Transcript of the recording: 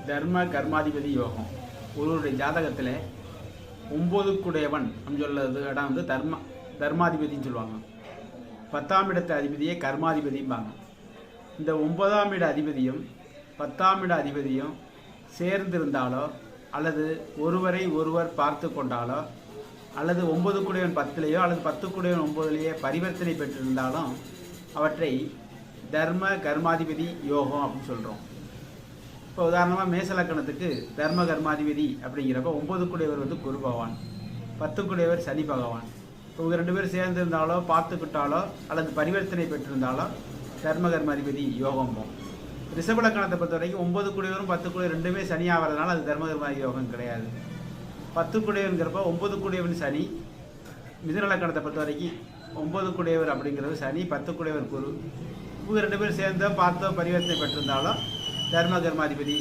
தர்ம கர்மாதிபதி யோகம். ஒருவருடைய ஜாதகத்தில் 9க்குடையவன் அப்படின்னு சொல்றது இடம் வந்து தர்மாதிபதினு சொல்லுவாங்க. 10ஆம் இடத்து அதிபதியே கர்மாதிபதிம்பாங்க. இந்த 9ஆம் இட அதிபதியும் 10ஆம் இட அதிபதியும் சேர்ந்திருந்தாலோ அல்லது ஒருவரை ஒருவர் பார்த்து கொண்டாலோ அல்லது 9க்குடையவன் 10லேயோ அல்லது 10க்குடையவன் 9லேயே பரிவர்த்தனை பெற்றிருந்தாலும் அவற்றை தர்ம கர்மாதிபதி யோகம் அப்படின்னு சொல்கிறோம். இப்போ உதாரணமாக மேசலக்கணத்துக்கு தர்ம கர்மாதிபதி அப்படிங்கிறப்ப 9க்குடையவர் வந்து குரு பகவான், 10க்குடையவர் சனி பகவான். இப்போ இவங்க 2 பேரும் சேர்ந்திருந்தாலோ பார்த்துக்கிட்டாலோ அல்லது பரிவர்த்தனை பெற்றிருந்தாலோ தர்ம கர்மாதிபதி யோகம் போகும். ரிஷபலக்கணத்தை பொறுத்த வரைக்கும் 9க்குடையவரும் 10க்குடையவர் 2மே சனி ஆகிறதுனால அது தர்ம கர்மாதிபதி யோகம் கிடையாது. 10க்குடையவன்கிறப்ப 9க்குடையவன் சனி. மிதுனலக்கணத்தை பொறுத்த வரைக்கும் 9க்குடையவர் அப்படிங்கிறது சனி, 10க்குடையவர் குரு. இவங்க 2 பேரும் சேர்ந்தோ பார்த்தோ பரிவர்த்தனை பெற்றிருந்தாலும் தர்ம கர்மாதிபதி